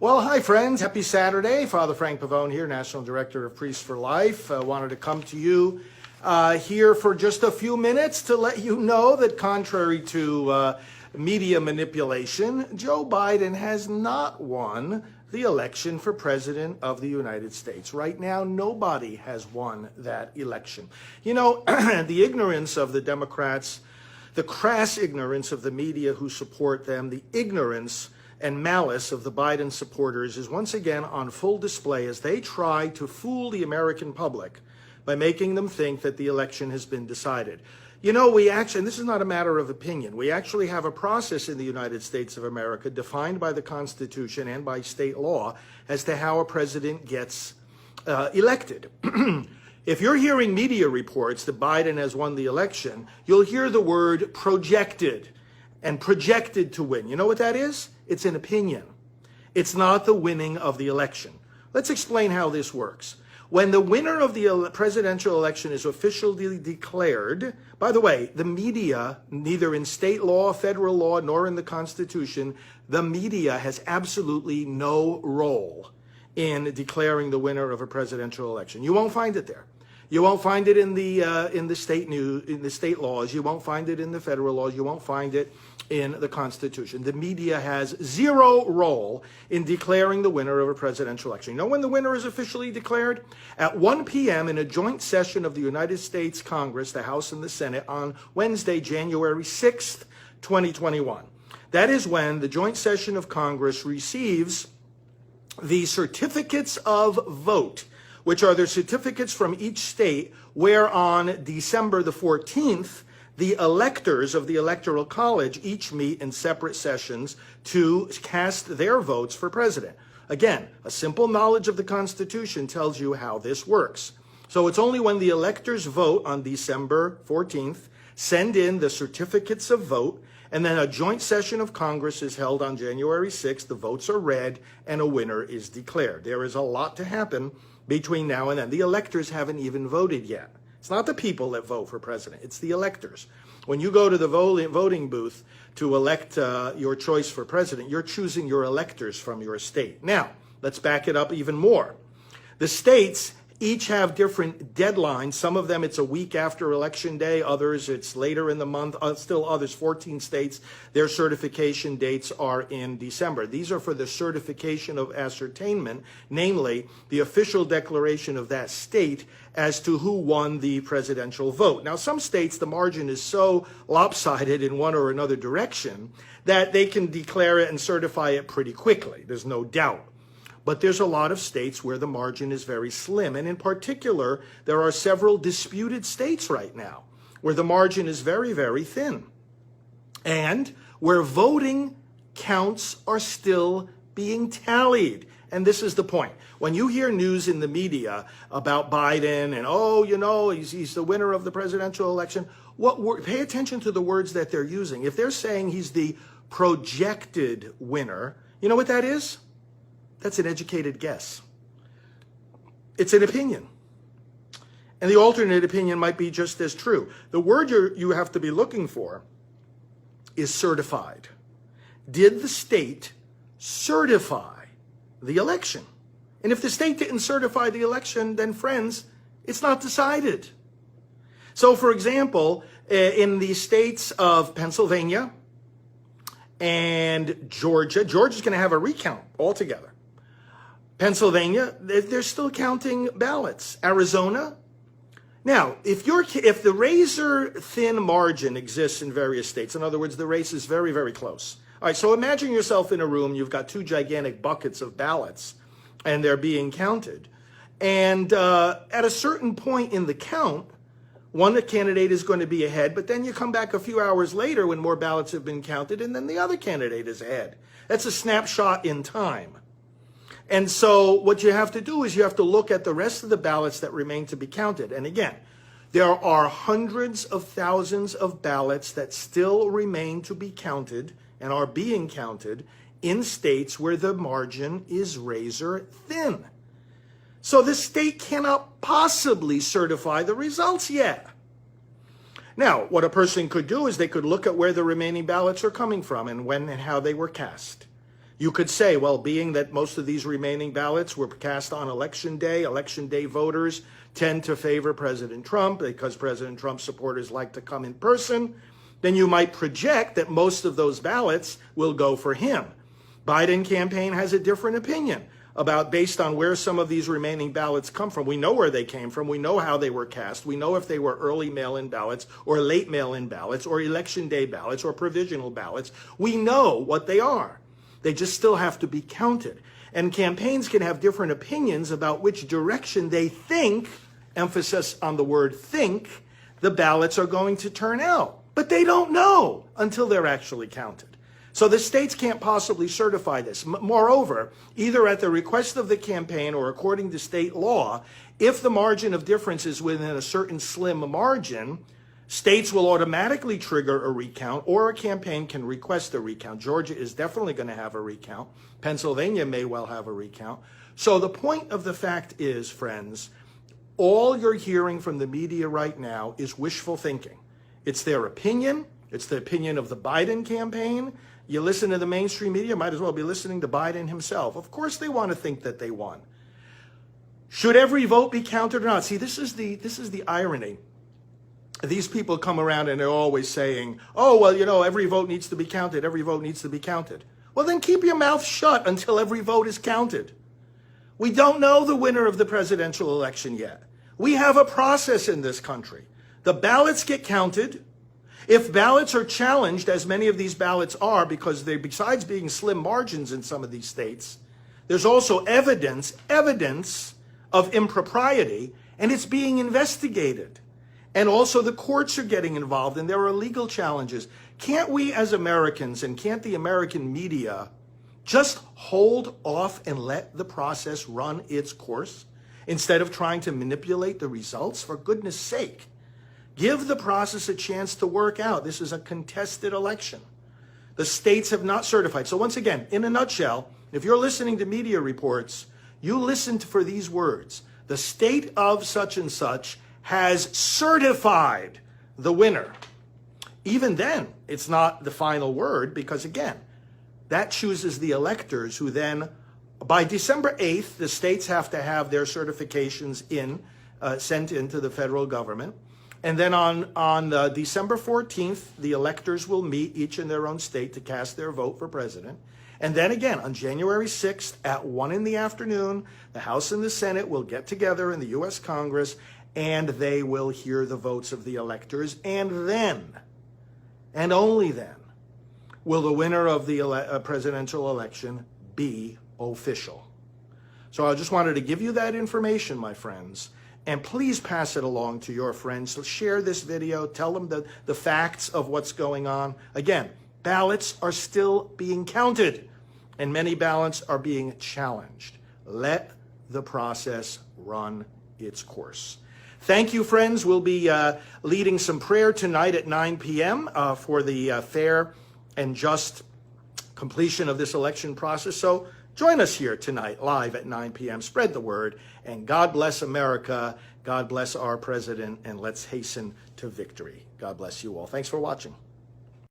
Well, hi friends, happy Saturday. Father Frank Pavone here, National Director of Priests for Life. Wanted to come to you here for just a few minutes to let you know that contrary to media manipulation, Joe Biden has not won the election for President of the United States. Right now, nobody has won that election. You know, the ignorance of the Democrats, the crass ignorance of the media who support them, the ignorance and malice of the Biden supporters is once again on full display as they try to fool the American public by making them think that the election has been decided. You know, and this is not a matter of opinion, we actually have a process in the United States of America defined by the Constitution and by state law as to how a president gets elected. If you're hearing media reports that Biden has won the election, you'll hear the word projected and projected to win. You know what that is? It's an opinion. It's not the winning of the election. Let's explain how this works. When the winner of the presidential election is officially declared, by the way, the media, neither in state law, federal law, nor in the Constitution, the media has absolutely no role in declaring the winner of a presidential election. You won't find it there. You won't find it in the state news, in the state laws. You won't find it in the federal laws. You won't find it in the Constitution. The media has zero role in declaring the winner of a presidential election. You know when the winner is officially declared? At 1 p.m. in a joint session of the United States Congress, the House and the Senate, on Wednesday, January 6th, 2021. That is when the joint session of Congress receives the certificates of vote, which are the certificates from each state, where on December the 14th, the electors of the Electoral College each meet in separate sessions to cast their votes for president. Again, a simple knowledge of the Constitution tells you how this works. So it's only when the electors vote on December 14th, send in the certificates of vote, and then a joint session of Congress is held on January 6th, the votes are read, and a winner is declared. There is a lot to happen between now and then. The electors haven't even voted yet. It's not the people that vote for president, it's the electors. When you go to the voting booth to elect your choice for president, you're choosing your electors from your state. Now, let's back it up even more. The states each have different deadlines. Some of them it's a week after election day, others it's later in the month, still others, 14 states, their certification dates are in December. These are for the certification of ascertainment, namely the official declaration of that state as to who won the presidential vote. Now, some states, the margin is so lopsided in one or another direction that they can declare it and certify it pretty quickly. There's no doubt. But there's a lot of states where the margin is very slim. And in particular, there are several disputed states right now where the margin is very, very thin. And where voting counts are still being tallied. And this is the point. When you hear news in the media about Biden and, oh, you know, he's the winner of the presidential election, pay attention to the words that they're using. If they're saying he's the projected winner, you know what that is? That's an educated guess. It's an opinion. And the alternate opinion might be just as true. The word you have to be looking for is certified. Did the state certify the election? And if the state didn't certify the election, then friends, it's not decided. So for example, in the states of Pennsylvania and Georgia's going to have a recount altogether. Pennsylvania, they're still counting ballots. Arizona. Now, if the razor-thin margin exists in various states, in other words, the race is very, very close. All right, so imagine yourself in a room, you've got two gigantic buckets of ballots, and they're being counted. And at a certain point in the count, one candidate is going to be ahead, but then you come back a few hours later when more ballots have been counted, and then the other candidate is ahead. That's a snapshot in time. And so what you have to do is you have to look at the rest of the ballots that remain to be counted. And again, there are hundreds of thousands of ballots that still remain to be counted and are being counted in states where the margin is razor thin. So the state cannot possibly certify the results yet. Now, what a person could do is they could look at where the remaining ballots are coming from and when and how they were cast. You could say, well, being that most of these remaining ballots were cast on election day voters tend to favor President Trump because President Trump's supporters like to come in person, then you might project that most of those ballots will go for him. Biden campaign has a different opinion about based on where some of these remaining ballots come from. We know where they came from. We know how they were cast. We know if they were early mail-in ballots or late mail-in ballots or election day ballots or provisional ballots. We know what they are. They just still have to be counted. And campaigns can have different opinions about which direction they think, emphasis on the word think, the ballots are going to turn out. But they don't know until they're actually counted. So the states can't possibly certify this. Moreover, either at the request of the campaign or according to state law, if the margin of difference is within a certain slim margin, states will automatically trigger a recount, or a campaign can request a recount. Georgia is definitely going to have a recount. Pennsylvania may well have a recount. So the point of the fact is, friends, all you're hearing from the media right now is wishful thinking. It's their opinion. It's the opinion of the Biden campaign. You listen to the mainstream media, might as well be listening to Biden himself. Of course they want to think that they won. Should every vote be counted or not? See, this is the irony. These people come around and they're always saying, oh, well, you know, every vote needs to be counted. Every vote needs to be counted. Well, then keep your mouth shut until every vote is counted. We don't know the winner of the presidential election yet. We have a process in this country. The ballots get counted. If ballots are challenged, as many of these ballots are, because they, besides being slim margins in some of these states, there's also evidence of impropriety, and it's being investigated. And also the courts are getting involved, and there are legal challenges. Can't we as Americans, and can't the American media just hold off and let the process run its course instead of trying to manipulate the results? For goodness sake. Give the process a chance to work out. This is a contested election. The states have not certified. So once again, in a nutshell, if you're listening to media reports, you listen for these words. The state of such and such has certified the winner. Even then, it's not the final word because, again, that chooses the electors who then, by December 8th, the states have to have their certifications sent into the federal government. And then on December 14th, the electors will meet each in their own state to cast their vote for president. And then again, on January 6th at 1 p.m, the House and the Senate will get together in the U.S. Congress, and they will hear the votes of the electors. And then, and only then, will the winner of the presidential election be official. So I just wanted to give you that information, my friends. And please pass it along to your friends. So share this video. Tell them the facts of what's going on. Again, ballots are still being counted, and many ballots are being challenged. Let the process run its course. Thank you, friends. We'll be leading some prayer tonight at 9 p.m. For the fair and just completion of this election process. So join us here tonight, live at 9 p.m. Spread the word, and God bless America. God bless our president, and let's hasten to victory. God bless you all. Thanks for watching.